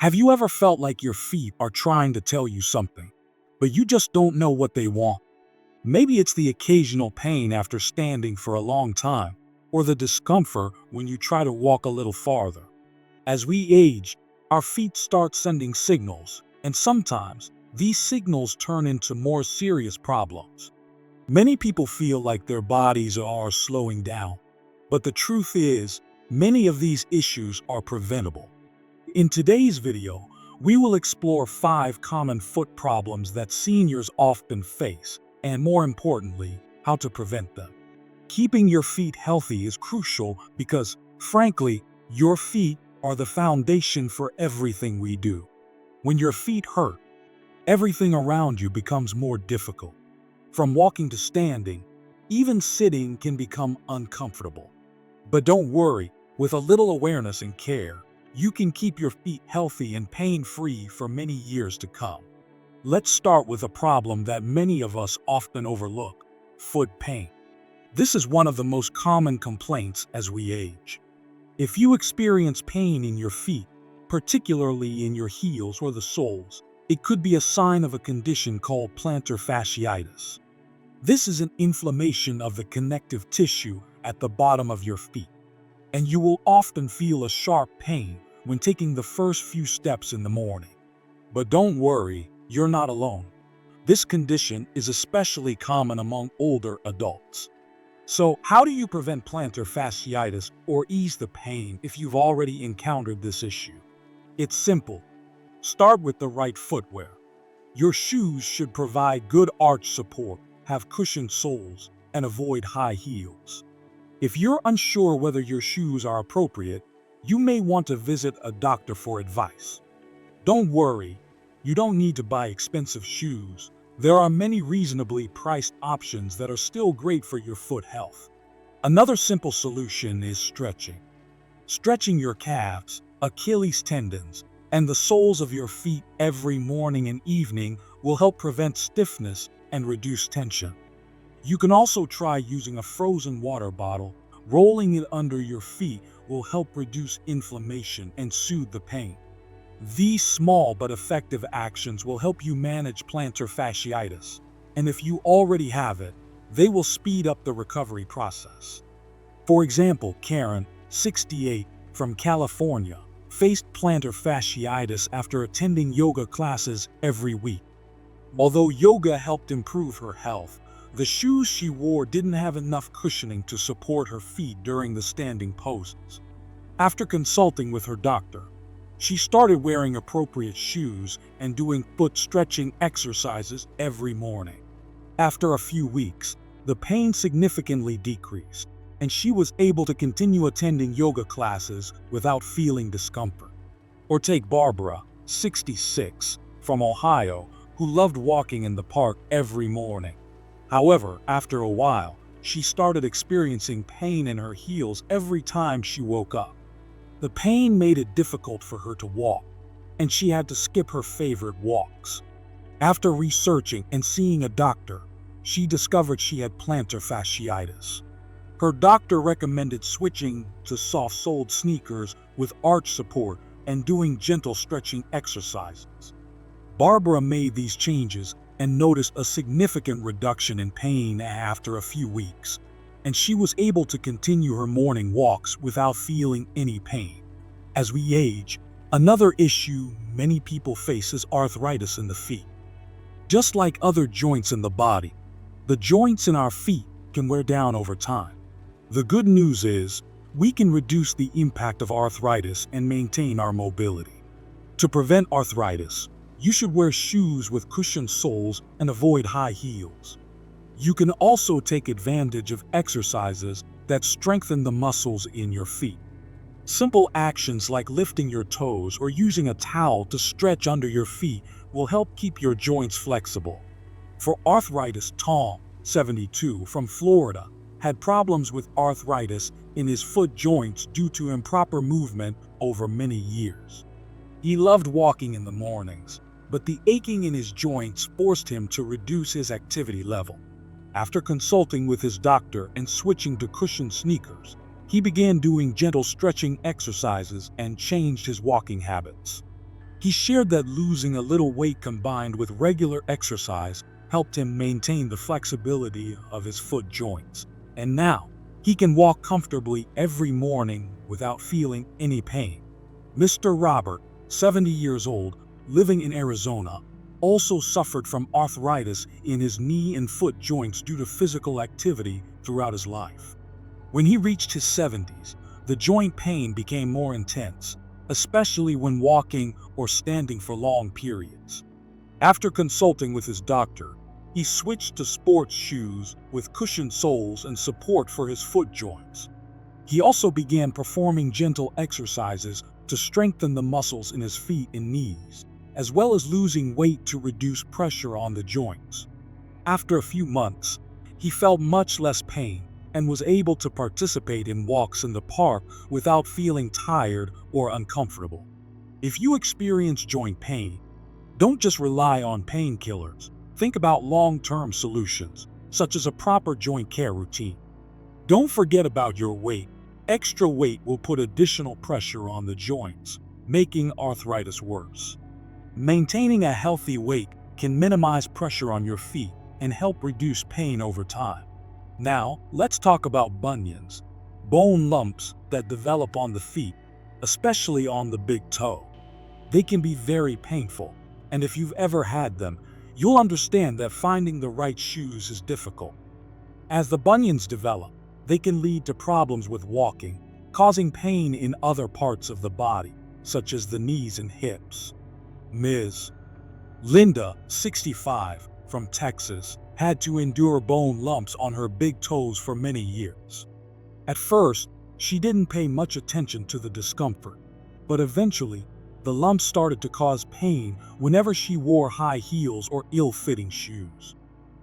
Have you ever felt like your feet are trying to tell you something, but you just don't know what they want? Maybe it's the occasional pain after standing for a long time, or the discomfort when you try to walk a little farther. As we age, our feet start sending signals, and sometimes these signals turn into more serious problems. Many people feel like their bodies are slowing down, but the truth is, many of these issues are preventable. In today's video, we will explore 5 common foot problems that seniors often face, and more importantly, how to prevent them. Keeping your feet healthy is crucial because, frankly, your feet are the foundation for everything we do. When your feet hurt, everything around you becomes more difficult. From walking to standing, even sitting can become uncomfortable. But don't worry, with a little awareness and care, you can keep your feet healthy and pain-free for many years to come. Let's start with a problem that many of us often overlook: foot pain. This is one of the most common complaints as we age. If you experience pain in your feet, particularly in your heels or the soles, it could be a sign of a condition called plantar fasciitis. This is an inflammation of the connective tissue at the bottom of your feet, and you will often feel a sharp pain when taking the first few steps in the morning. But don't worry, you're not alone. This condition is especially common among older adults. So, how do you prevent plantar fasciitis or ease the pain if you've already encountered this issue? It's simple. Start with the right footwear. Your shoes should provide good arch support, have cushioned soles, and avoid high heels. If you're unsure whether your shoes are appropriate, you may want to visit a doctor for advice. Don't worry, you don't need to buy expensive shoes. There are many reasonably priced options that are still great for your foot health. Another simple solution is stretching. Stretching your calves, Achilles tendons, and the soles of your feet every morning and evening will help prevent stiffness and reduce tension. You can also try using a frozen water bottle. Rolling it under your feet will help reduce inflammation and soothe the pain. These small but effective actions will help you manage plantar fasciitis, and if you already have it, they will speed up the recovery process. For example, Karen, 68, from California, faced plantar fasciitis after attending yoga classes every week. Although yoga helped improve her health, the shoes she wore didn't have enough cushioning to support her feet during the standing poses. After consulting with her doctor, she started wearing appropriate shoes and doing foot stretching exercises every morning. After a few weeks, the pain significantly decreased, and she was able to continue attending yoga classes without feeling discomfort. Or take Barbara, 66, from Ohio, who loved walking in the park every morning. However, after a while, she started experiencing pain in her heels every time she woke up. The pain made it difficult for her to walk, and she had to skip her favorite walks. After researching and seeing a doctor, she discovered she had plantar fasciitis. Her doctor recommended switching to soft-soled sneakers with arch support and doing gentle stretching exercises. Barbara made these changes and noticed a significant reduction in pain after a few weeks, and she was able to continue her morning walks without feeling any pain. As we age, another issue many people face is arthritis in the feet. Just like other joints in the body, the joints in our feet can wear down over time. The good news is, we can reduce the impact of arthritis and maintain our mobility. To prevent arthritis, you should wear shoes with cushioned soles and avoid high heels. You can also take advantage of exercises that strengthen the muscles in your feet. Simple actions like lifting your toes or using a towel to stretch under your feet will help keep your joints flexible. For arthritis, Tom, 72, from Florida, had problems with arthritis in his foot joints due to improper movement over many years. He loved walking in the mornings, but the aching in his joints forced him to reduce his activity level. After consulting with his doctor and switching to cushioned sneakers, he began doing gentle stretching exercises and changed his walking habits. He shared that losing a little weight combined with regular exercise helped him maintain the flexibility of his foot joints, and now he can walk comfortably every morning without feeling any pain. Mr. Robert, 70 years old, living in Arizona, also suffered from arthritis in his knee and foot joints due to physical activity throughout his life. When he reached his 70s, the joint pain became more intense, especially when walking or standing for long periods. After consulting with his doctor, he switched to sports shoes with cushioned soles and support for his foot joints. He also began performing gentle exercises to strengthen the muscles in his feet and knees, as well as losing weight to reduce pressure on the joints. After a few months, he felt much less pain and was able to participate in walks in the park without feeling tired or uncomfortable. If you experience joint pain, don't just rely on painkillers. Think about long-term solutions, such as a proper joint care routine. Don't forget about your weight. Extra weight will put additional pressure on the joints, making arthritis worse. Maintaining a healthy weight can minimize pressure on your feet and help reduce pain over time. Now, let's talk about bunions, bone lumps that develop on the feet, especially on the big toe. They can be very painful, and if you've ever had them, you'll understand that finding the right shoes is difficult. As the bunions develop, they can lead to problems with walking, causing pain in other parts of the body, such as the knees and hips. Ms. Linda, 65, from Texas, had to endure bone lumps on her big toes for many years. At first, she didn't pay much attention to the discomfort, but eventually, the lumps started to cause pain whenever she wore high heels or ill-fitting shoes.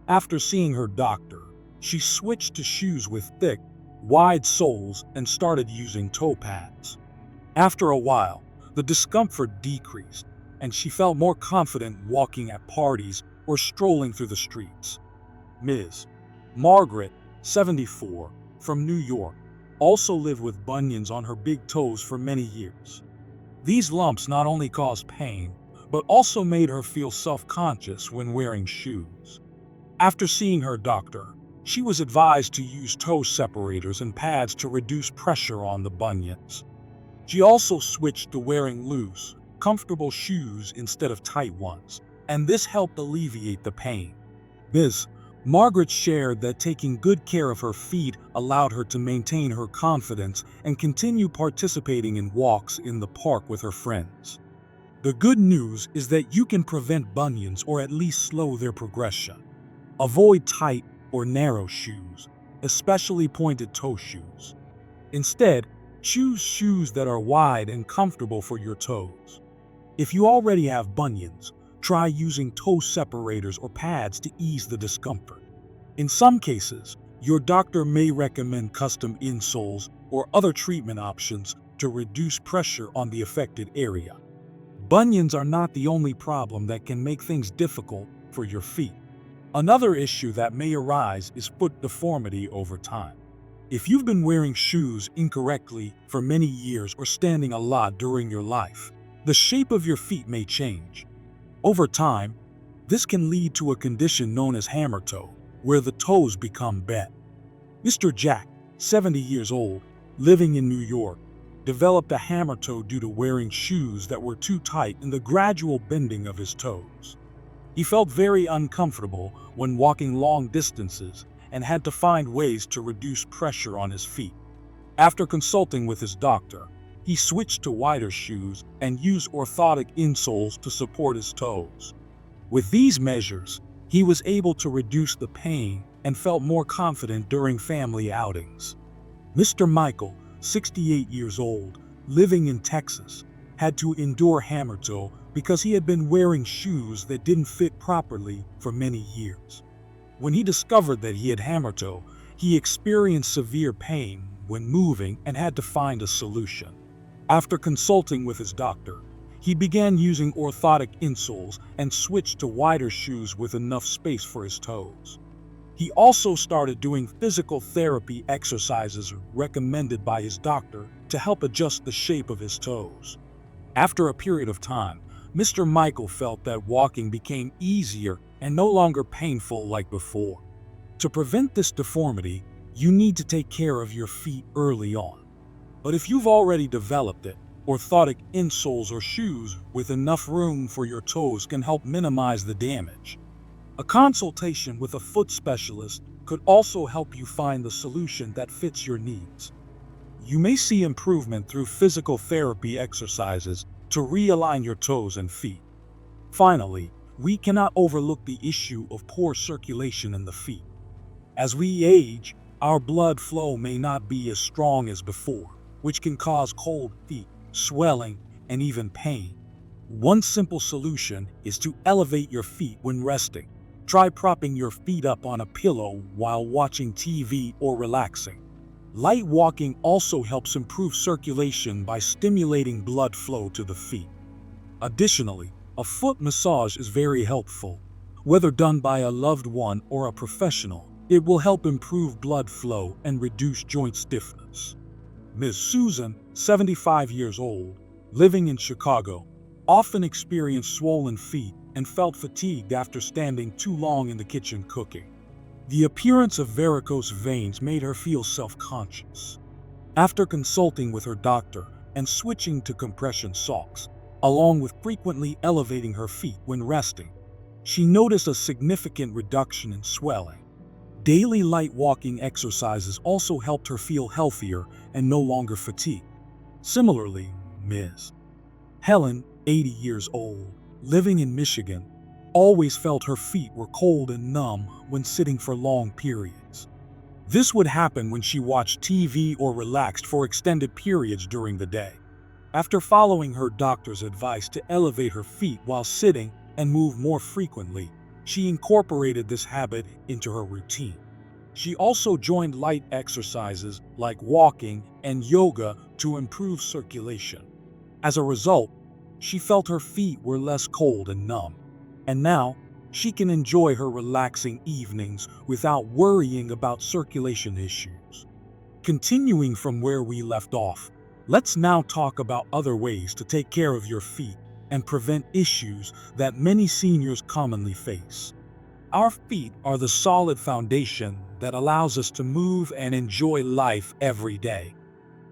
After seeing her doctor, she switched to shoes with thick, wide soles and started using toe pads. After a while, the discomfort decreased, and she felt more confident walking at parties or strolling through the streets. Ms. Margaret, 74, from New York, also lived with bunions on her big toes for many years. These lumps not only caused pain, but also made her feel self-conscious when wearing shoes. After seeing her doctor, she was advised to use toe separators and pads to reduce pressure on the bunions. She also switched to wearing loose, comfortable shoes instead of tight ones, and this helped alleviate the pain. Ms. Margaret shared that taking good care of her feet allowed her to maintain her confidence and continue participating in walks in the park with her friends. The good news is that you can prevent bunions or at least slow their progression. Avoid tight or narrow shoes, especially pointed toe shoes. Instead, choose shoes that are wide and comfortable for your toes. If you already have bunions, try using toe separators or pads to ease the discomfort. In some cases, your doctor may recommend custom insoles or other treatment options to reduce pressure on the affected area. Bunions are not the only problem that can make things difficult for your feet. Another issue that may arise is foot deformity over time. If you've been wearing shoes incorrectly for many years or standing a lot during your life, the shape of your feet may change. Over time, this can lead to a condition known as hammer toe, where the toes become bent. Mr. Jack, 70 years old, living in New York, developed a hammer toe due to wearing shoes that were too tight and the gradual bending of his toes. He felt very uncomfortable when walking long distances and had to find ways to reduce pressure on his feet. After consulting with his doctor, he switched to wider shoes and used orthotic insoles to support his toes. With these measures, he was able to reduce the pain and felt more confident during family outings. Mr. Michael, 68 years old, living in Texas, had to endure hammer toe because he had been wearing shoes that didn't fit properly for many years. When he discovered that he had hammer toe, he experienced severe pain when moving and had to find a solution. After consulting with his doctor, he began using orthotic insoles and switched to wider shoes with enough space for his toes. He also started doing physical therapy exercises recommended by his doctor to help adjust the shape of his toes. After a period of time, Mr. Michael felt that walking became easier and no longer painful like before. To prevent this deformity, you need to take care of your feet early on. But if you've already developed it, orthotic insoles or shoes with enough room for your toes can help minimize the damage. A consultation with a foot specialist could also help you find the solution that fits your needs. You may see improvement through physical therapy exercises to realign your toes and feet. Finally, we cannot overlook the issue of poor circulation in the feet. As we age, our blood flow may not be as strong as before, which can cause cold feet, swelling, and even pain. One simple solution is to elevate your feet when resting. Try propping your feet up on a pillow while watching TV or relaxing. Light walking also helps improve circulation by stimulating blood flow to the feet. Additionally, a foot massage is very helpful. Whether done by a loved one or a professional, it will help improve blood flow and reduce joint stiffness. Ms. Susan, 75 years old, living in Chicago, often experienced swollen feet and felt fatigued after standing too long in the kitchen cooking. The appearance of varicose veins made her feel self-conscious. After consulting with her doctor and switching to compression socks, along with frequently elevating her feet when resting, she noticed a significant reduction in swelling. Daily light walking exercises also helped her feel healthier and no longer fatigued. Similarly, Ms. Helen, 80 years old, living in Michigan, always felt her feet were cold and numb when sitting for long periods. This would happen when she watched TV or relaxed for extended periods during the day. After following her doctor's advice to elevate her feet while sitting and move more frequently, she incorporated this habit into her routine. She also joined light exercises like walking and yoga to improve circulation. As a result, she felt her feet were less cold and numb, and now she can enjoy her relaxing evenings without worrying about circulation issues. Continuing from where we left off, let's now talk about other ways to take care of your feet and prevent issues that many seniors commonly face. Our feet are the solid foundation that allows us to move and enjoy life every day.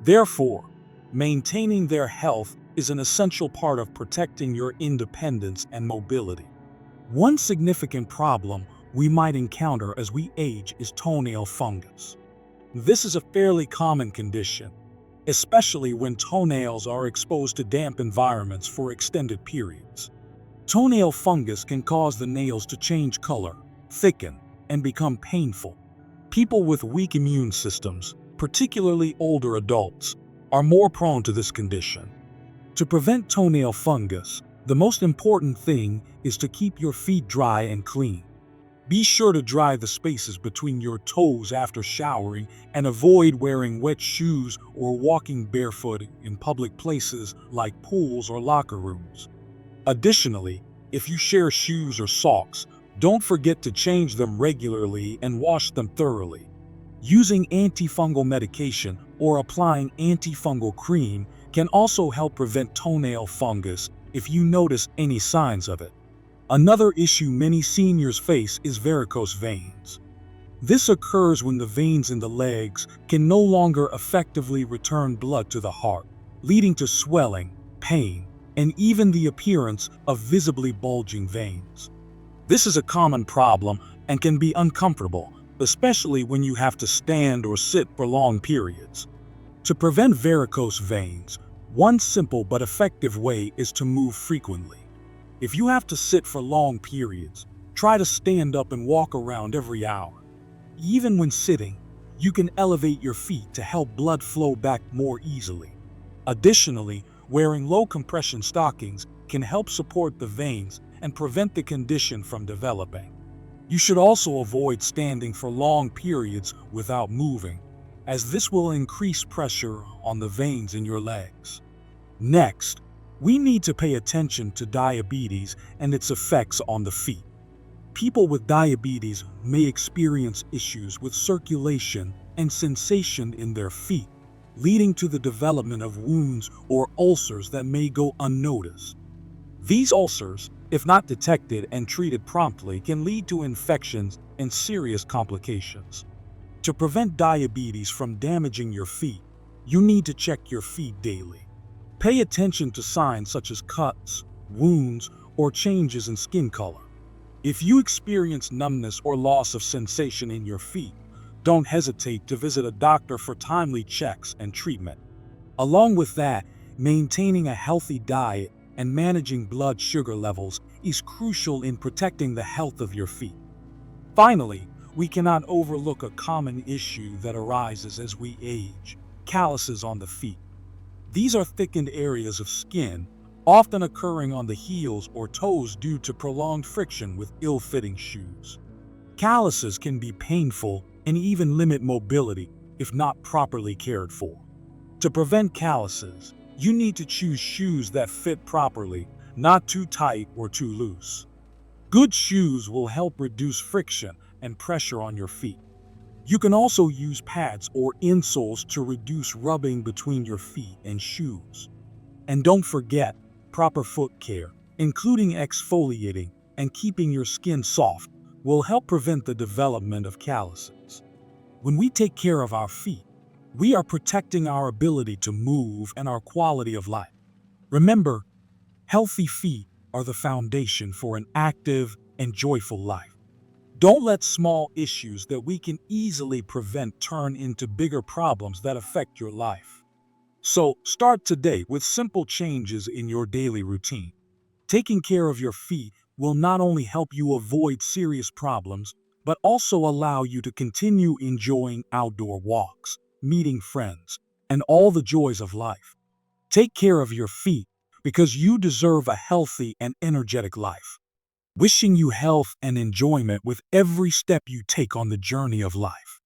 Therefore, maintaining their health is an essential part of protecting your independence and mobility. One significant problem we might encounter as we age is toenail fungus. This is a fairly common condition, especially when toenails are exposed to damp environments for extended periods. Toenail fungus can cause the nails to change color, thicken, and become painful. People with weak immune systems, particularly older adults, are more prone to this condition. To prevent toenail fungus, the most important thing is to keep your feet dry and clean. Be sure to dry the spaces between your toes after showering and avoid wearing wet shoes or walking barefoot in public places like pools or locker rooms. Additionally, if you share shoes or socks, don't forget to change them regularly and wash them thoroughly. Using antifungal medication or applying antifungal cream can also help prevent toenail fungus if you notice any signs of it. Another issue many seniors face is varicose veins. This occurs when the veins in the legs can no longer effectively return blood to the heart, leading to swelling, pain, and even the appearance of visibly bulging veins. This is a common problem and can be uncomfortable, especially when you have to stand or sit for long periods. To prevent varicose veins, one simple but effective way is to move frequently. If you have to sit for long periods, try to stand up and walk around every hour. Even when sitting, you can elevate your feet to help blood flow back more easily. Additionally, wearing low compression stockings can help support the veins and prevent the condition from developing. You should also avoid standing for long periods without moving, as this will increase pressure on the veins in your legs. Next, we need to pay attention to diabetes and its effects on the feet. People with diabetes may experience issues with circulation and sensation in their feet, leading to the development of wounds or ulcers that may go unnoticed. These ulcers, if not detected and treated promptly, can lead to infections and serious complications. To prevent diabetes from damaging your feet, you need to check your feet daily. Pay attention to signs such as cuts, wounds, or changes in skin color. If you experience numbness or loss of sensation in your feet, don't hesitate to visit a doctor for timely checks and treatment. Along with that, maintaining a healthy diet and managing blood sugar levels is crucial in protecting the health of your feet. Finally, we cannot overlook a common issue that arises as we age: calluses on the feet. These are thickened areas of skin, often occurring on the heels or toes due to prolonged friction with ill-fitting shoes. Calluses can be painful and even limit mobility if not properly cared for. To prevent calluses, you need to choose shoes that fit properly, not too tight or too loose. Good shoes will help reduce friction and pressure on your feet. You can also use pads or insoles to reduce rubbing between your feet and shoes. And don't forget, proper foot care, including exfoliating and keeping your skin soft, will help prevent the development of calluses. When we take care of our feet, we are protecting our ability to move and our quality of life. Remember, healthy feet are the foundation for an active and joyful life. Don't let small issues that we can easily prevent turn into bigger problems that affect your life. So, start today with simple changes in your daily routine. Taking care of your feet will not only help you avoid serious problems, but also allow you to continue enjoying outdoor walks, meeting friends, and all the joys of life. Take care of your feet because you deserve a healthy and energetic life. Wishing you health and enjoyment with every step you take on the journey of life.